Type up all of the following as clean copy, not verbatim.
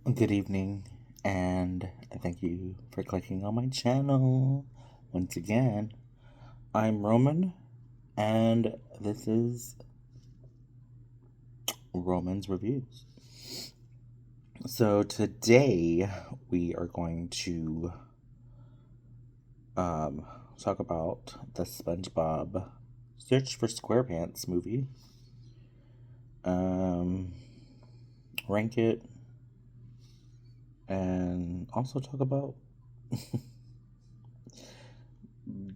Good evening, and thank you for clicking on my channel. Once again, I'm Roman, and this is Roman's Reviews. So today we are going to talk about the SpongeBob Search for SquarePants movie. Rank it, and also talk about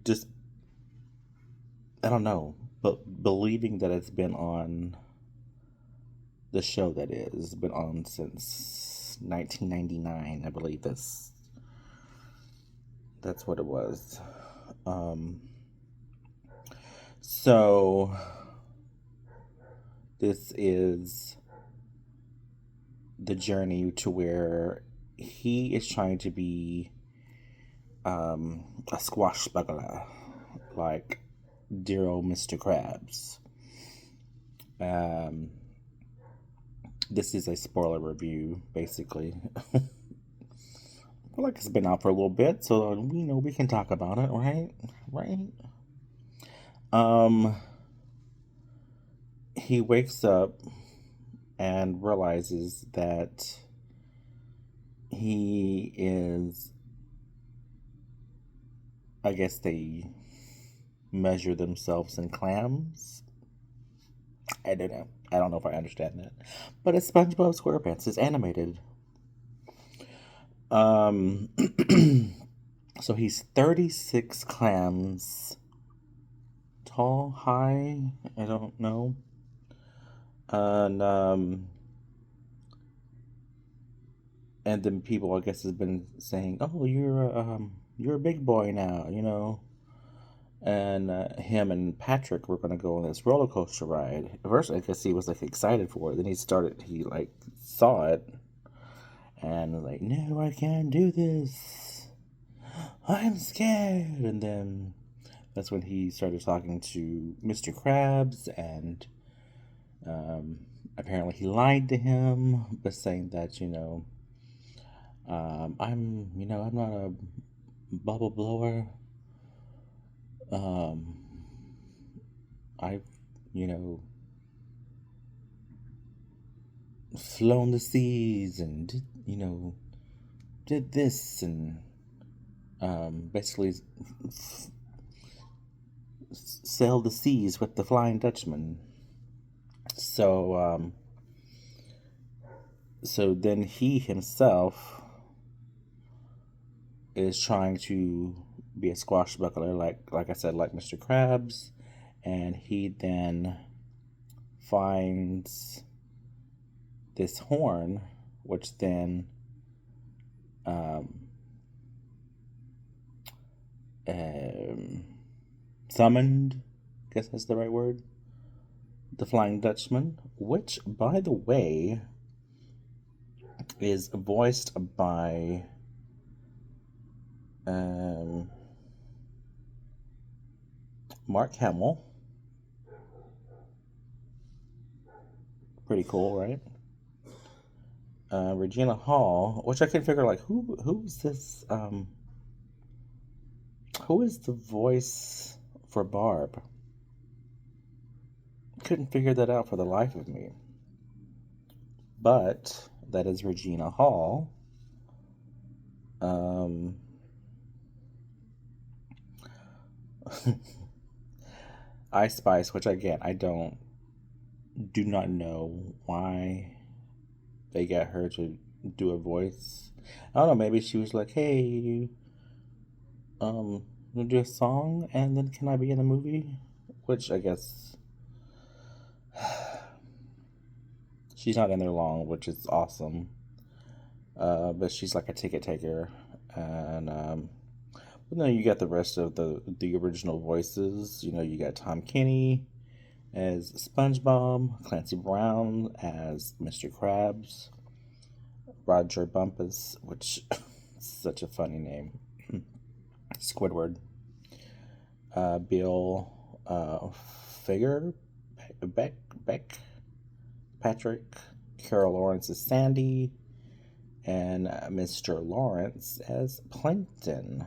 just I don't know, but believing that it's been on the show that is been on since 1999. I believe that's what it was. Um, so this is the journey to where he is trying to be a squashbuckler, like dear old Mr. Krabs. Um, this is a spoiler review, basically. I feel like it's been out for a little bit, so we know we can talk about it, right? Right? Um, he wakes up and realizes that he is, I guess they measure themselves in clams. I don't know. I don't know if I understand that. But it's SpongeBob SquarePants. It's animated. Um, so he's 36 clams tall, high. I don't know. And and then people, I guess, has been saying, "Oh, you're a big boy now," you know. And him and Patrick were gonna go on this roller coaster ride. At first, I guess he was like excited for it. Then he like saw it and was like, "No, I can't do this. I'm scared." And then that's when he started talking to Mr. Krabs, and um, apparently he lied to him, but saying that I'm not a bubble blower. Um, I've, you know, flown the seas and did this and basically sailed the seas with the Flying Dutchman. So so then he himself is trying to be a squashbuckler, like I said, like Mr. Krabs, and he then finds this horn, which then um, um, summoned, I guess that's the right word, the Flying Dutchman, which, by the way, is voiced by um, Mark Hamill. Pretty cool, right? Regina Hall, which I couldn't figure like who's this? Who is the voice for Barb? Couldn't figure that out for the life of me. But that is Regina Hall. Um, Ice Spice, which again I do not know why they got her to do a voice. I don't know. Maybe she was like, "Hey, we'll do a song, and then can I be in the movie?" Which I guess she's not in there long, which is awesome. But she's like a ticket taker, and but then you got the rest of the original voices. You know, you got Tom Kenny as SpongeBob, Clancy Brown as Mr. Krabs, Roger Bumpus, which is such a funny name, Squidward, Bill Figure, Beck, Patrick, Carol Lawrence as Sandy, and Mr. Lawrence as Plankton.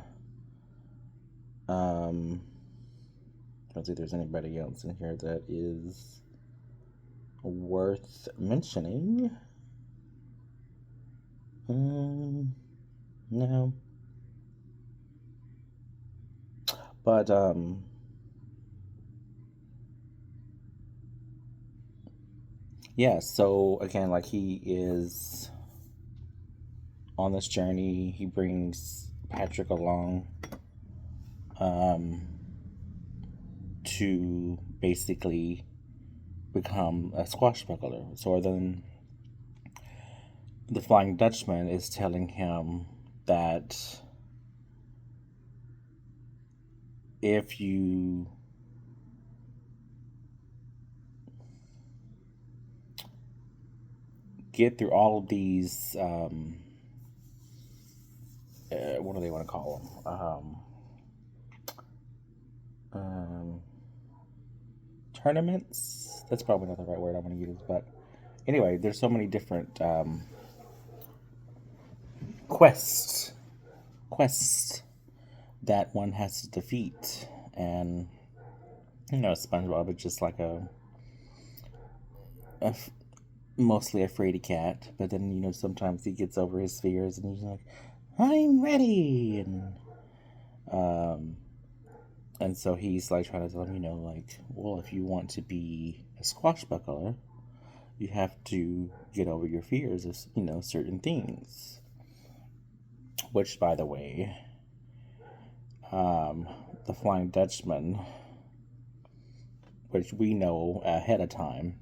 Let's see if there's anybody else in here that is worth mentioning. No. But, yeah, so again, like, he is on this journey. He brings Patrick along to basically become a swashbuckler. So then the Flying Dutchman is telling him that if you get through all of these, what do they want to call them? Tournaments? That's probably not the right word I want to use, but anyway, there's so many different quests that one has to defeat, and SpongeBob is just like a mostly a fraidy cat, but then sometimes he gets over his fears and he's like, I'm ready, and so he's like trying to tell him, like, well, if you want to be a squashbuckler, you have to get over your fears of certain things. Which, by the way, the Flying Dutchman, which we know ahead of time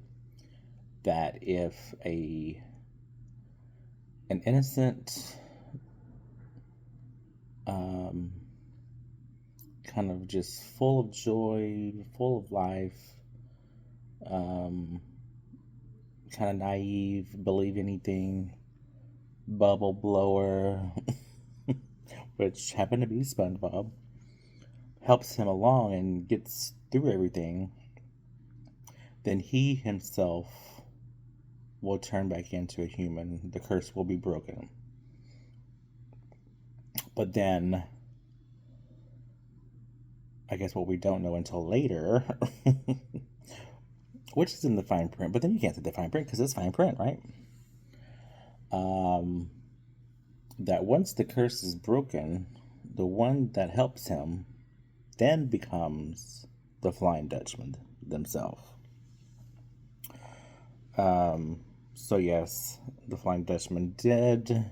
that if an innocent, kind of just full of joy, full of life, kind of naive, believe anything, bubble blower, which happened to be SpongeBob, helps him along and gets through everything, then he himself will turn back into a human. The curse will be broken. But then, I guess what we don't know until later, which is in the fine print, but then you can't say the fine print because it's fine print, right? That once the curse is broken, the one that helps him then becomes the Flying Dutchman themselves. So yes, the Flying Dutchman did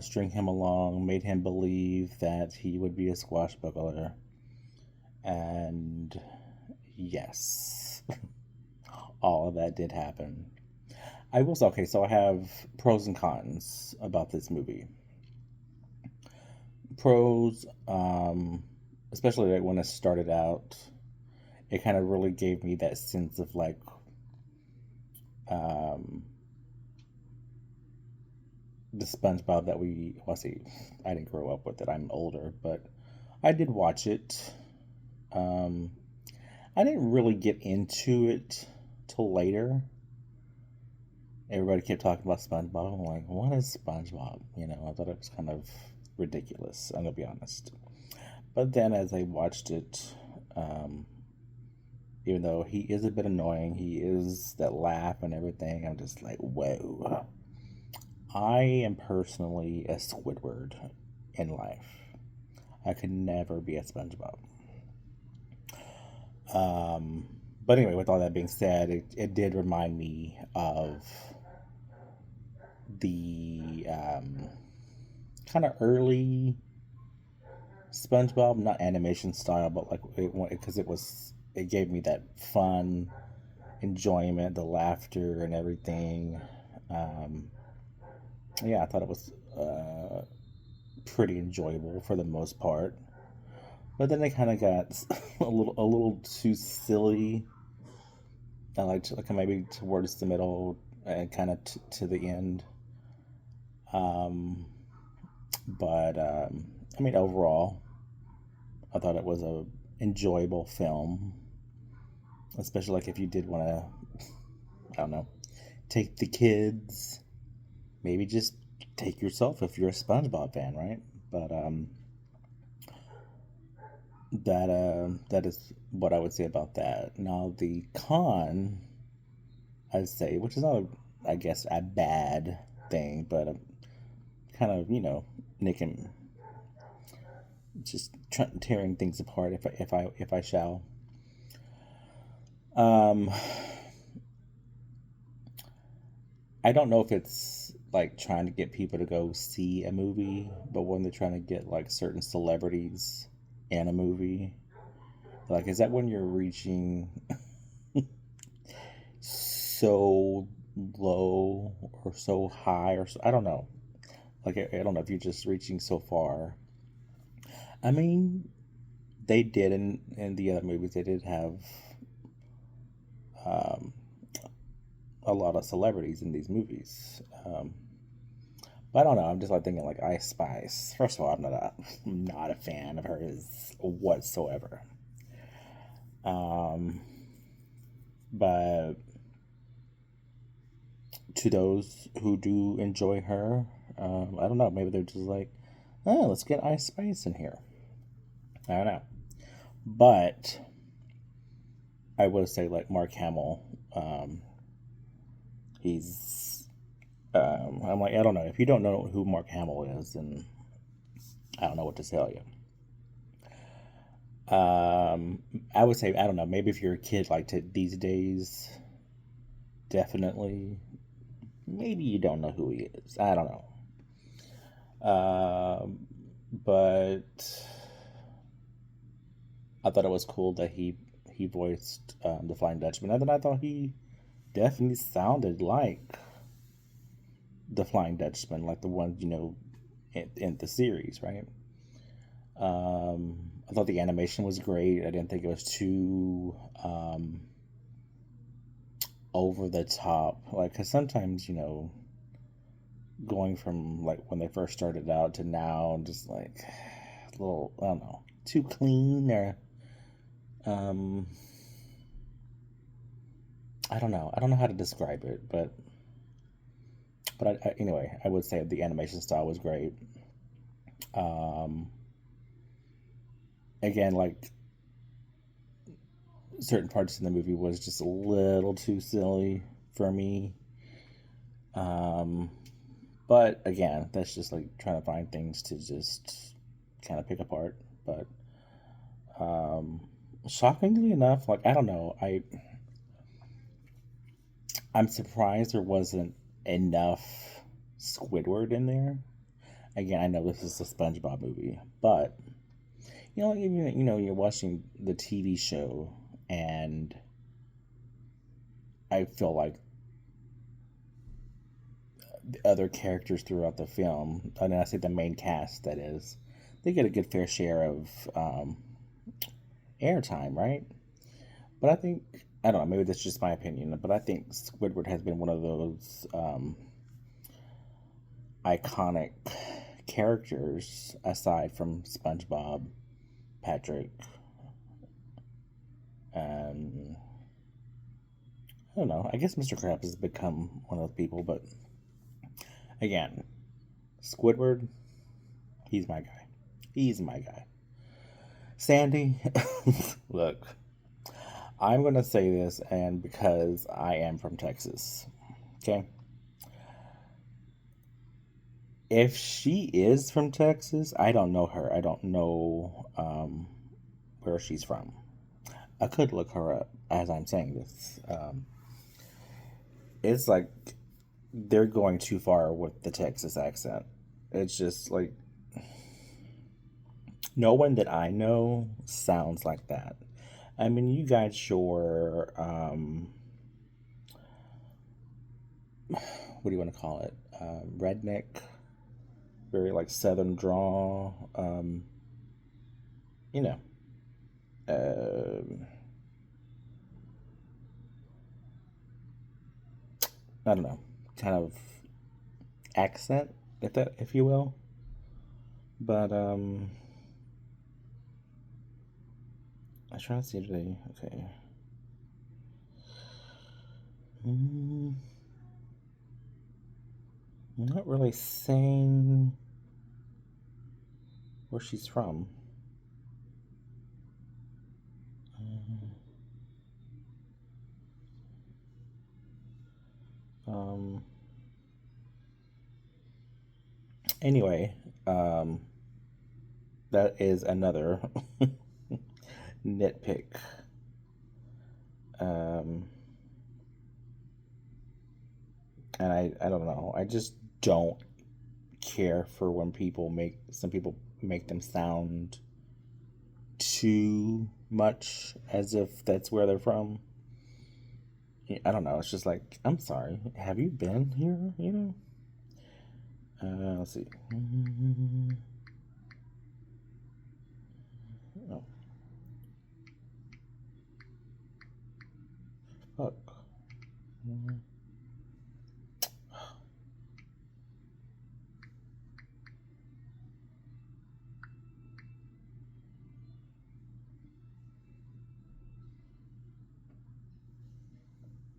string him along, made him believe that he would be a squashbuckler, and yes, all of that did happen. I will say, okay, so I have pros and cons about this movie. Pros, especially like when it started out, it kind of really gave me that sense of like, the SpongeBob that I didn't grow up with it. I'm older, but I did watch it. I didn't really get into it till later. Everybody kept talking about SpongeBob. I'm like, what is SpongeBob? I thought it was kind of ridiculous, I'm gonna be honest. But then as I watched it, even though he is a bit annoying, he is that laugh and everything, I'm just like, whoa. I am personally a Squidward in life. I could never be a SpongeBob. But anyway, with all that being said, it did remind me of the kind of early SpongeBob, not animation style, but like because it gave me that fun enjoyment, the laughter and everything. Yeah, I thought it was pretty enjoyable for the most part. But then it kind of got a little too silly. I like maybe towards the middle and kind of to the end. But I mean, overall, I thought it was a enjoyable film, especially like if you did want to, I don't know, take the kids maybe just take yourself if you're a SpongeBob fan, right? But that is what I would say about that. Now the con, I'd say, which is not, I guess, a bad thing, but kind of nicking, just tearing things apart. If I shall. Um, I don't know if it's like trying to get people to go see a movie, but when they're trying to get like certain celebrities in a movie, like, is that when you're reaching so low or so high or so, I don't know. Like, I don't know if you're just reaching so far. I mean, they did in the other movies. They did have um, a lot of celebrities in these movies. But I don't know. I'm just like thinking like Ice Spice. First of all, I'm not a fan of hers whatsoever. Um, but to those who do enjoy her, I don't know. Maybe they're just like, oh, let's get Ice Spice in here. I don't know. But I would say like Mark Hamill. He's. I'm like, I don't know. If you don't know who Mark Hamill is, then I don't know what to tell you. Um, I would say, I don't know. Maybe if you're a kid like these days, definitely. Maybe you don't know who he is. I don't know. But I thought it was cool that he voiced the Flying Dutchman, and then I thought he definitely sounded like the Flying Dutchman, like the one in the series, right? I thought the animation was great. I didn't think it was too over the top, like because sometimes going from like when they first started out to now, just like a little, I don't know, too clean or um I don't know how to describe it, but anyway, I would say the animation style was great. um Again, like certain parts in the movie was just a little too silly for me. um but again, that's just like trying to find things to just kind of pick apart. But um shockingly enough, like, I don't know, I'm surprised there wasn't enough Squidward in there. Again, I know this is a SpongeBob movie, but like, you're watching the TV show, and I feel like the other characters throughout the film, and I say the main cast, that is, they get a good fair share of airtime, right? But I think, I don't know, maybe that's just my opinion, but I think Squidward has been one of those iconic characters aside from SpongeBob, Patrick. Um, I don't know. I guess Mr. Krabs has become one of those people, but again, Squidward, he's my guy. He's my guy. Sandy, look, I'm going to say this, and because I am from Texas, okay? If she is from Texas, I don't know her. I don't know where she's from. I could look her up as I'm saying this. It's like they're going too far with the Texas accent. It's just like no one that I know sounds like that. I mean, you got your what do you want to call it? Redneck, very like Southern drawl. You know, um I don't know, kind of accent, if you will. But I was trying to see today. Okay. Mm, not really saying where she's from. Um, anyway, um, that is another nitpick. Um, and I don't know. I just don't care for when some people make them sound too much as if that's where they're from. I don't know. It's just like, I'm sorry. Have you been here? Let's see. Oh, fuck.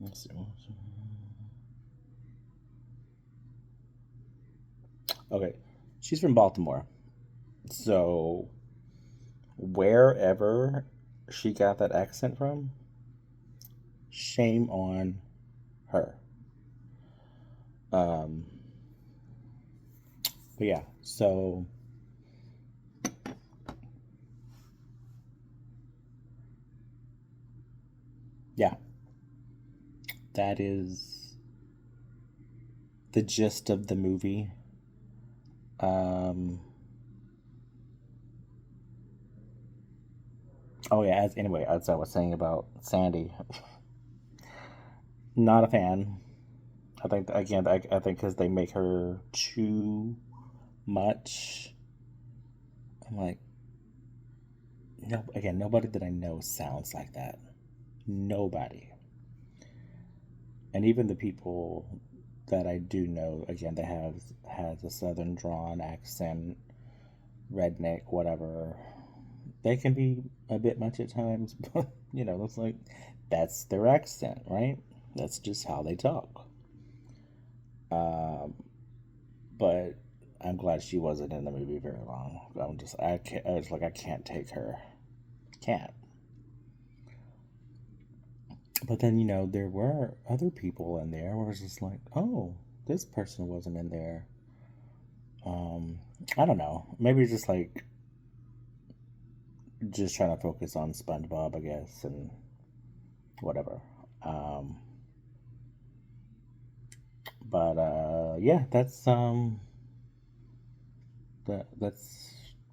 Let's see. Okay. She's from Baltimore. So, wherever she got that accent from, shame on her. Um, but yeah, so yeah, that is the gist of the movie. Um, oh yeah, anyway, as I was saying about Sandy, not a fan. I think again, I think because they make her too much. I'm like, no, again, nobody that I know sounds like that. Nobody. And even the people that I do know, again, they has a southern drawn accent, redneck, whatever. They can be a bit much at times, but it's like that's their accent, right? That's just how they talk. Um, but I'm glad she wasn't in the movie very long. I can't. I was like, I can't take her. Can't. But then there were other people in there where it's just like, oh, this person wasn't in there. Um, I don't know. Maybe it's just like just trying to focus on SpongeBob, I guess, and whatever. Um, but yeah, that's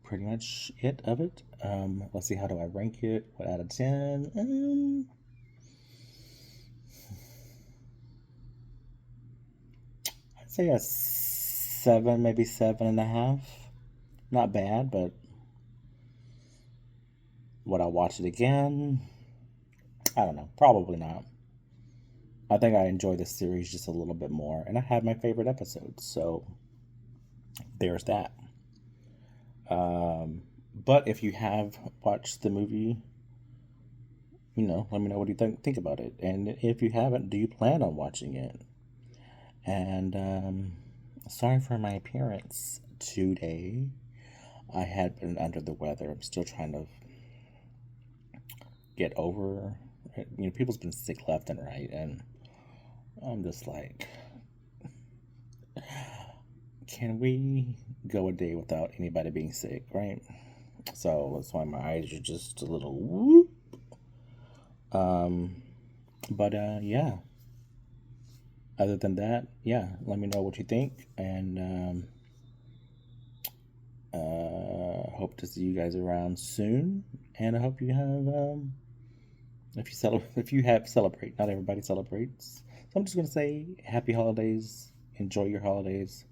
pretty much it of it. Let's see, how do I rank it? What out of 10? I'd say a 7, maybe 7.5. Not bad, but would I watch it again? I don't know. Probably not. I think I enjoy this series just a little bit more, and I have my favorite episodes, so there's that. Um, but if you have watched the movie, let me know what you think about it. And if you haven't, do you plan on watching it? And sorry for my appearance today. I had been under the weather. I'm still trying to get over. People's been sick left and right, and I'm just like, can we go a day without anybody being sick, right? So that's why my eyes are just a little whoop. Um, but yeah. Other than that, yeah, let me know what you think, and hope to see you guys around soon. And I hope you have, if you have celebrate. Not everybody celebrates, so I'm just gonna say happy holidays. Enjoy your holidays,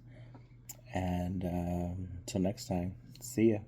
and until next time, see ya.